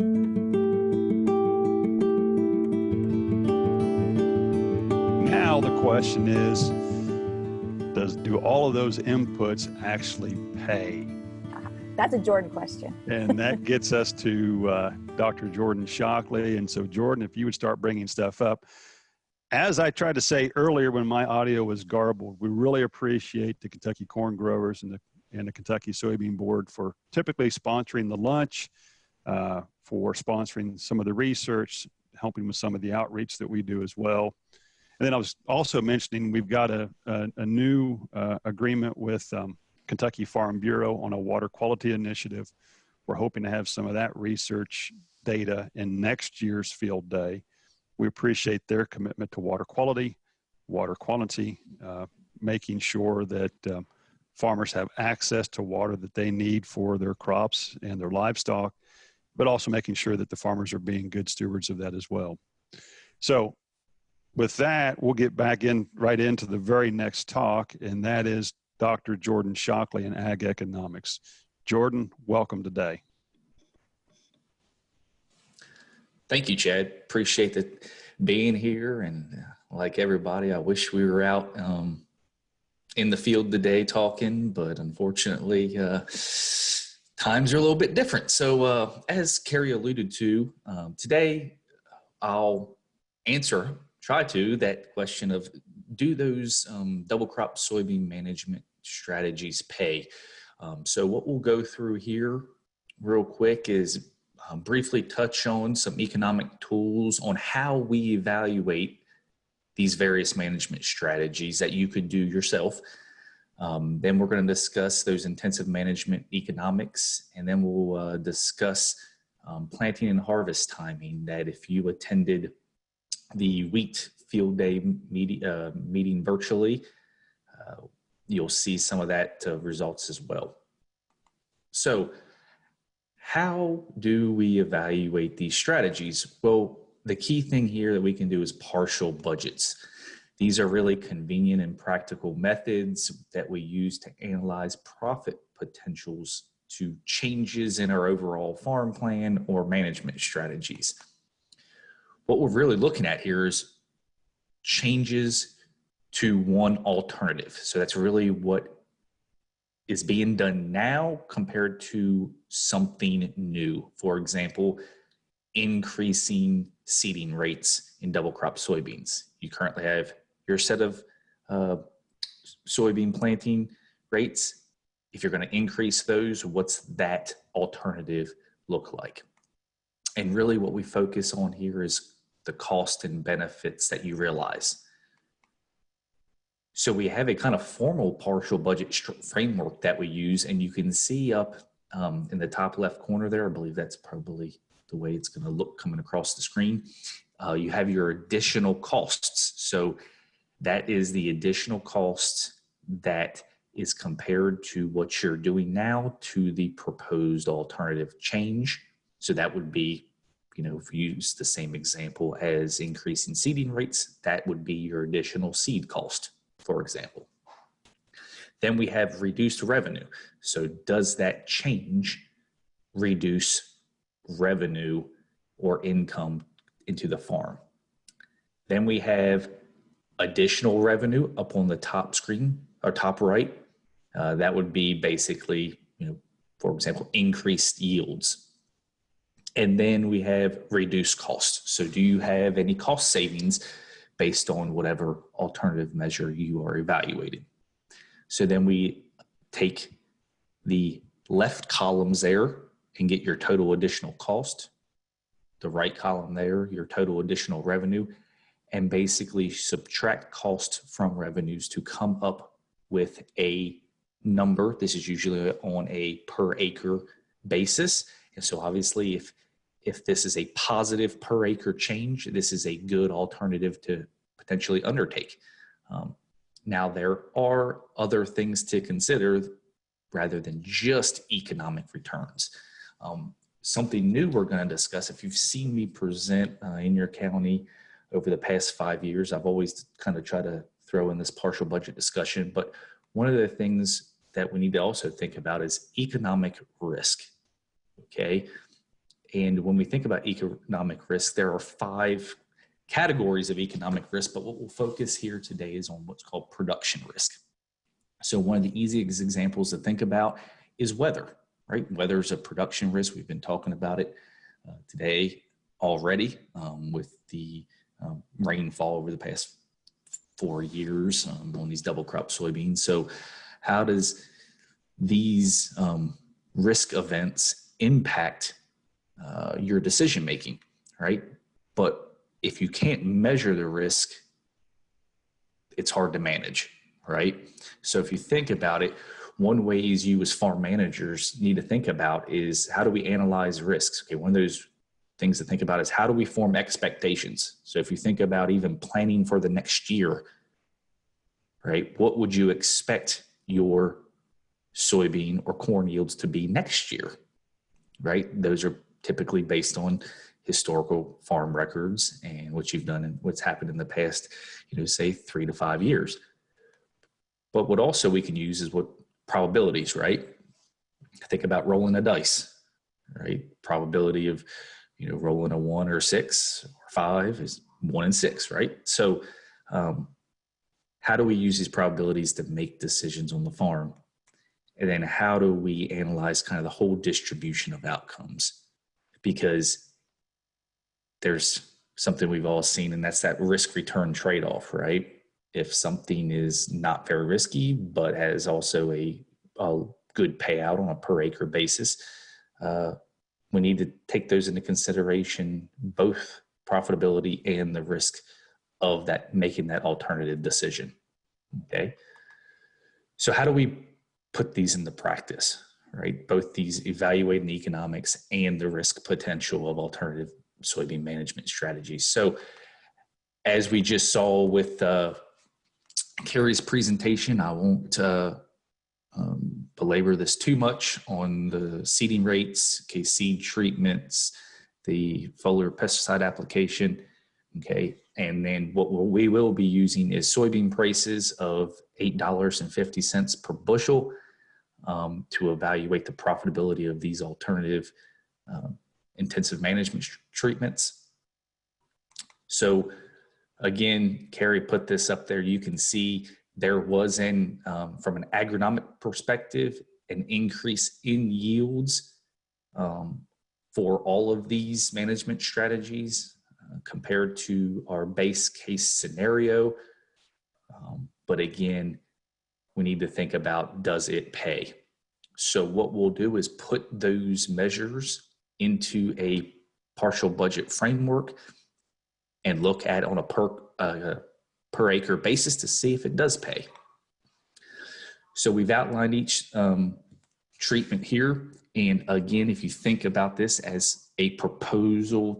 Now the question is, do all of those inputs actually pay? That's a Jordan question. And that gets us to Dr. Jordan Shockley. And so Jordan, if you would start bringing stuff up. As I tried to say earlier when my audio was garbled, we really appreciate the Kentucky Corn Growers and the Kentucky Soybean Board for typically sponsoring the lunch, for sponsoring some of the research, helping with some of the outreach that we do as well. And then I was also mentioning we've got a new agreement with Kentucky Farm Bureau on a water quality initiative. We're hoping to have some of that research data in next year's field day. We appreciate their commitment to water quality, making sure that farmers have access to water that they need for their crops and their livestock, but also making sure that the farmers are being good stewards of that as well. So with that, we'll get back right into the very next talk, and that is Dr. Jordan Shockley in Ag Economics. Jordan, welcome today. Thank you, Chad. Appreciate being here. And like everybody, I wish we were out in the field today talking, but unfortunately, times are a little bit different. So as Carrie alluded to, today I'll try to that question of, do those double crop soybean management strategies pay? So what we'll go through here real quick is briefly touch on some economic tools on how we evaluate these various management strategies that you could do yourself. Then we're going to discuss those intensive management economics, and then we'll discuss planting and harvest timing, that if you attended the wheat field day meeting virtually, you'll see some of that results as well. So how do we evaluate these strategies? Well, the key thing here that we can do is partial budgets. These are really convenient and practical methods that we use to analyze profit potentials to changes in our overall farm plan or management strategies. What we're really looking at here is changes to one alternative. So that's really what is being done now compared to something new. For example, increasing seeding rates in double crop soybeans. You currently have your set of soybean planting rates. If you're going to increase those, what's that alternative look like? And really what we focus on here is the cost and benefits that you realize. So we have a kind of formal partial budget framework that we use, and you can see up in the top left corner there, I believe that's probably the way it's going to look coming across the screen. You have your additional costs. So that is the additional costs that is compared to what you're doing now to the proposed alternative change. So that would be, if you use the same example as increasing seeding rates, that would be your additional seed cost, for example. Then we have reduced revenue. So does that change reduce revenue or income into the farm? Then we have additional revenue up on the top screen or top right. That would be basically, for example, increased yields. And then we have reduced costs. So do you have any cost savings based on whatever alternative measure you are evaluating? So then we take the left columns there and get your total additional cost, the right column there, your total additional revenue, and basically subtract cost from revenues to come up with a number. This is usually on a per acre basis. And so obviously if this is a positive per acre change, this is a good alternative to potentially undertake. Now there are other things to consider rather than just economic returns. Something new we're going to discuss, if you've seen me present in your county over the past 5 years, I've always kind of tried to throw in this partial budget discussion, but one of the things that we need to also think about is economic risk, okay? And when we think about economic risk, there are 5 categories of economic risk, but what we'll focus here today is on what's called production risk. So one of the easiest examples to think about is weather, right? Weather is a production risk. We've been talking about it today already with the rainfall over the past 4 years on these double crop soybeans. So how does these risk events impact your decision making, right? But if you can't measure the risk, it's hard to manage, right? So if you think about it, one way is you as farm managers need to think about is how do we analyze risks? Okay, one of those things to think about is how do we form expectations? So if you think about even planning for the next year, right? What would you expect your soybean or corn yields to be next year, right? Those are typically based on historical farm records and what you've done and what's happened in the past, say 3 to 5 years. But what also we can use is what probabilities, right? Think about rolling a dice, right? Probability of, rolling a 1 or 6 or 5 is 1 in 6, right? So how do we use these probabilities to make decisions on the farm? And then how do we analyze kind of the whole distribution of outcomes? Because there's something we've all seen, and that's that risk return trade-off, right? If something is not very risky, but has also a good payout on a per acre basis, we need to take those into consideration, both profitability and the risk of that, making that alternative decision. Okay. So how do we put these into practice, right? Both these evaluating the economics and the risk potential of alternative soybean management strategies. So as we just saw with Carrie's presentation, I won't belabor this too much on the seeding rates, okay, seed treatments, the foliar pesticide application, okay, and then what we will be using is soybean prices of $8.50 per bushel to evaluate the profitability of these alternative intensive management treatments. So again, Carrie put this up there. You can see there was from an agronomic perspective, an increase in yields for all of these management strategies compared to our base case scenario. But again, we need to think about, does it pay? So what we'll do is put those measures into a partial budget framework and look at on a per acre basis to see if it does pay. So we've outlined each treatment here. And again, if you think about this as a proposed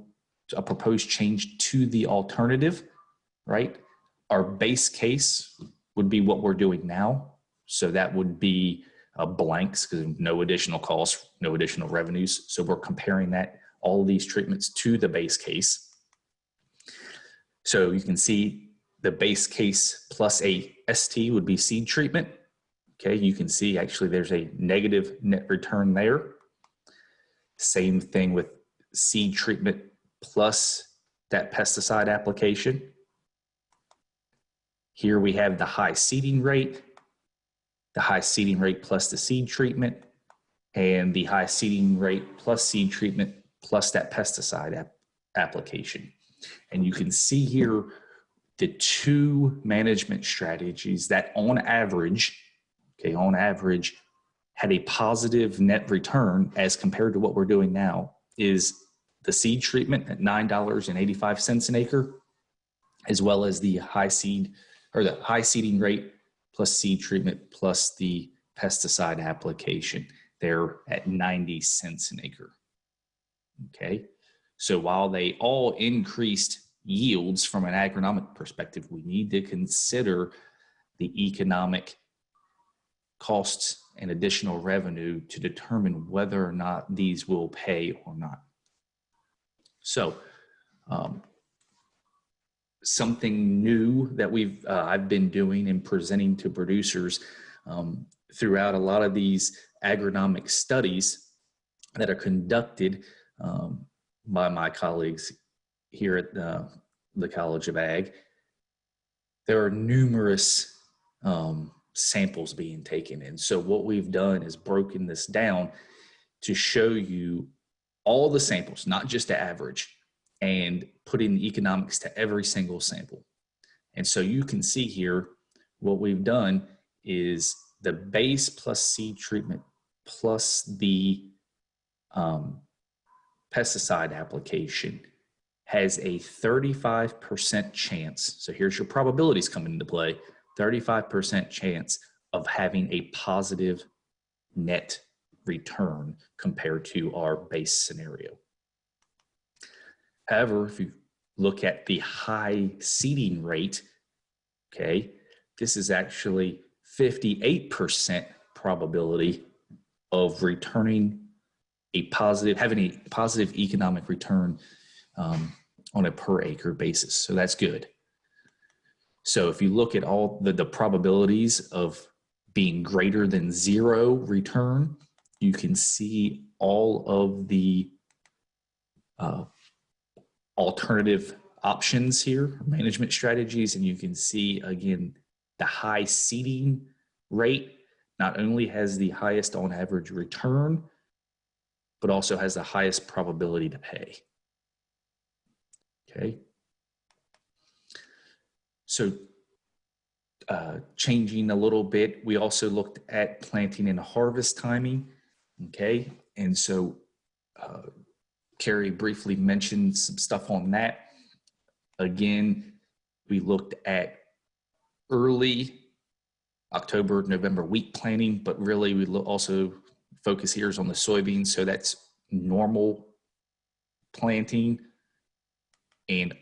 change to the alternative, right? Our base case would be what we're doing now. So that would be blanks because no additional costs, no additional revenues. So we're comparing all of these treatments to the base case. So you can see the base case plus a ST would be seed treatment. Okay, you can see actually there's a negative net return there. Same thing with seed treatment plus that pesticide application. Here we have the high seeding rate plus the seed treatment, and the high seeding rate plus seed treatment plus that pesticide application. And you can see here the two management strategies that on average had a positive net return as compared to what we're doing now is the seed treatment at $9.85 an acre, as well as the high seeding rate plus seed treatment plus the pesticide application. They're at 90 cents an acre. Okay. So while they all increased yields from an agronomic perspective, we need to consider the economic costs and additional revenue to determine whether or not these will pay or not. So something new that I've been doing and presenting to producers throughout a lot of these agronomic studies that are conducted by my colleagues here at the College of Ag. There are numerous samples being taken. And so what we've done is broken this down to show you all the samples, not just the average, and putting the economics to every single sample. And so you can see here, what we've done is the base plus seed treatment plus the pesticide application has a 35% chance. So here's your probabilities coming into play, 35% chance of having a positive net return compared to our base scenario. However, if you look at the high seeding rate, okay, this is actually 58% probability of returning a positive, having a positive economic return on a per acre basis. So that's good. So if you look at all the probabilities of being greater than 0 return, you can see all of the alternative options here, management strategies, and you can see again the high seeding rate not only has the highest on average return, but also has the highest probability to pay. Okay. So changing a little bit, we also looked at planting and harvest timing. Okay. And so Carrie briefly mentioned some stuff on that. Again, we looked at early October, November wheat planting, but really we also focus here is on the soybeans. So that's normal planting and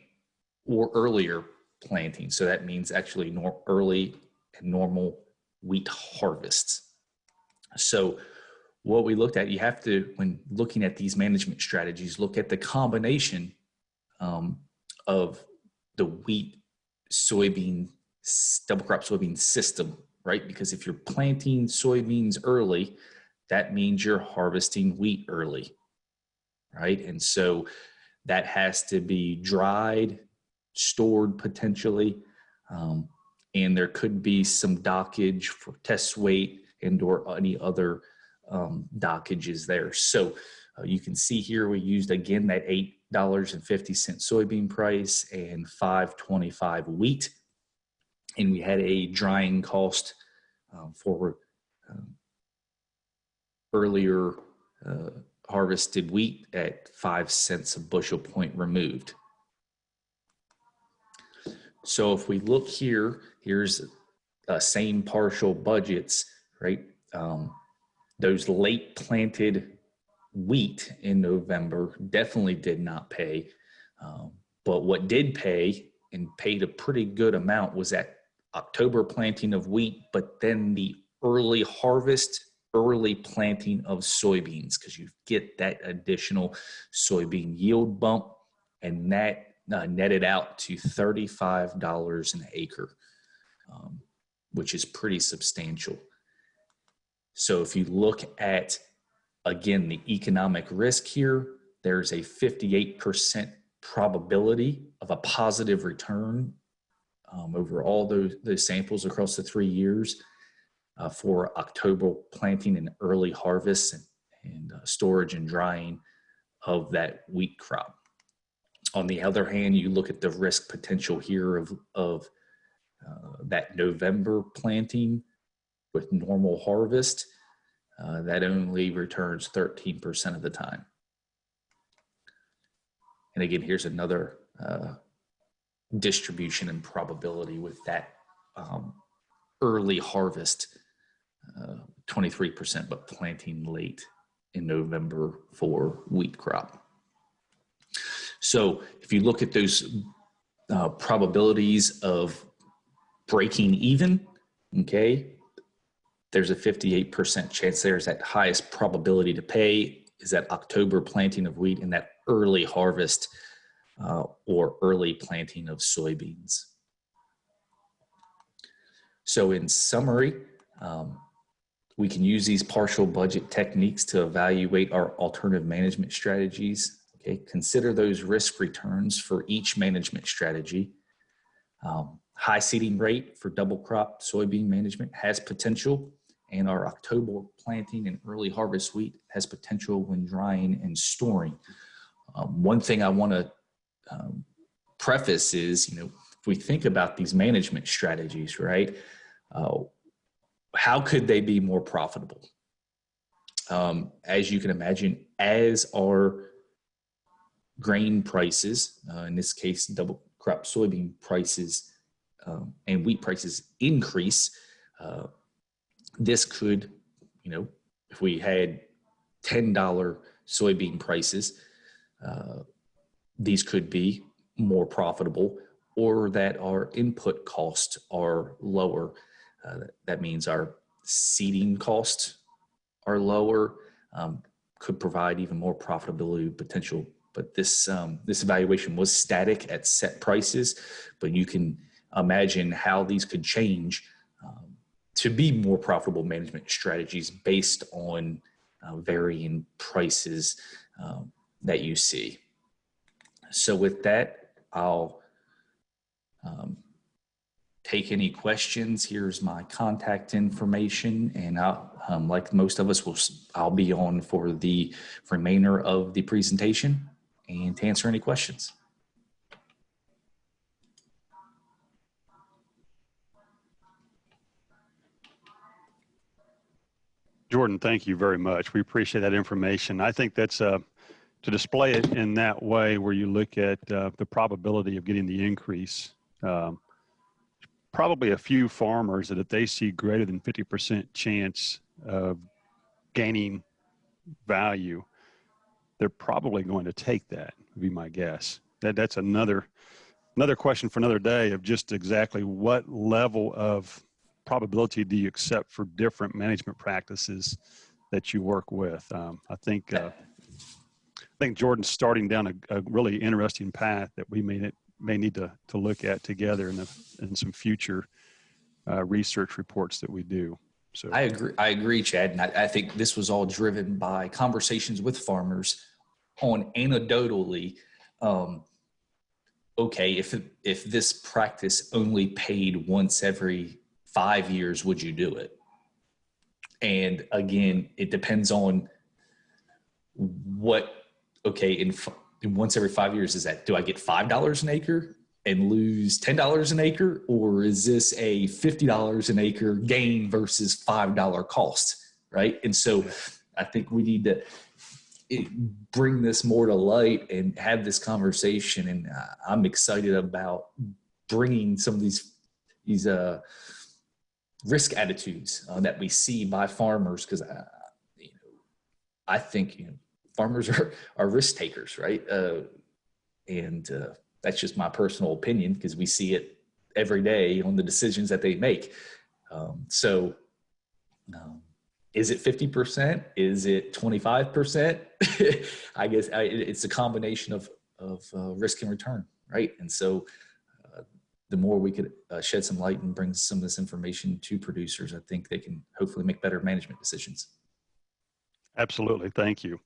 or earlier planting. So that means actually early and normal wheat harvests. So what we looked at, you have to, when looking at these management strategies, look at the combination of the wheat, soybean, double crop soybean system, right? Because if you're planting soybeans early, that means you're harvesting wheat early, right? And so that has to be dried, stored potentially, and there could be some dockage for test weight and or any other dockages there. So you can see here we used again that $8.50 soybean price and $5.25 wheat, and we had a drying cost for earlier harvested wheat at 5 cents a bushel point removed. So if we look here, here's same partial budgets, right? Those late planted wheat in November definitely did not pay. But what did pay and paid a pretty good amount was that October planting of wheat, but then the early harvest, early planting of soybeans, because you get that additional soybean yield bump, and that netted out to $35 an acre, which is pretty substantial. So if you look at, again, the economic risk here, there's a 58% probability of a positive return over all those samples across the 3 years for October planting and early harvest and storage and drying of that wheat crop. On the other hand, you look at the risk potential here of that November planting with normal harvest, that only returns 13% of the time. And again, here's another distribution and probability with that early harvest, 23%, but planting late in November for wheat crop. So if you look at those probabilities of breaking even, okay, there's a 58% chance there's that highest probability to pay is that October planting of wheat and that early harvest or early planting of soybeans. So in summary, We can use these partial budget techniques to evaluate our alternative management strategies. Okay, consider those risk returns for each management strategy. High seeding rate for double crop soybean management has potential, and our October planting and early harvest wheat has potential when drying and storing. One thing I want to preface is, if we think about these management strategies, right? How could they be more profitable? As you can imagine, as our grain prices, in this case, double crop soybean prices and wheat prices increase, this could, if we had $10 soybean prices, these could be more profitable, or that our input costs are lower. That means our seeding costs are lower, could provide even more profitability potential. But this evaluation was static at set prices, but you can imagine how these could change to be more profitable management strategies based on varying prices that you see. So with that, I'll take any questions. Here's my contact information, and I'll, like most of us, I'll be on for the remainder of the presentation and to answer any questions. Jordan, thank you very much. We appreciate that information. I think that's to display it in that way where you look at the probability of getting the increase. Probably a few farmers that if they see greater than 50% chance of gaining value, they're probably going to take that, would be my guess. That's another question for another day of just exactly what level of probability do you accept for different management practices that you work with. I think Jordan's starting down a really interesting path that we may need to look at together in some future research reports that we do. So I agree, Chad. And I think this was all driven by conversations with farmers on anecdotally, okay, if this practice only paid once every 5 years, would you do it? And again, it depends on in once every 5 years, is that, do I get $5 an acre and lose $10 an acre? Or is this a $50 an acre gain versus $5 cost, right? And so I think we need to bring this more to light and have this conversation. And I'm excited about bringing some of these risk attitudes that we see by farmers, because I think farmers are risk takers, right? And that's just my personal opinion, because we see it every day on the decisions that they make. Is it 50%? Is it 25%? I guess it's a combination of risk and return, right? And so the more we could shed some light and bring some of this information to producers, I think they can hopefully make better management decisions. absolutely. Thank you.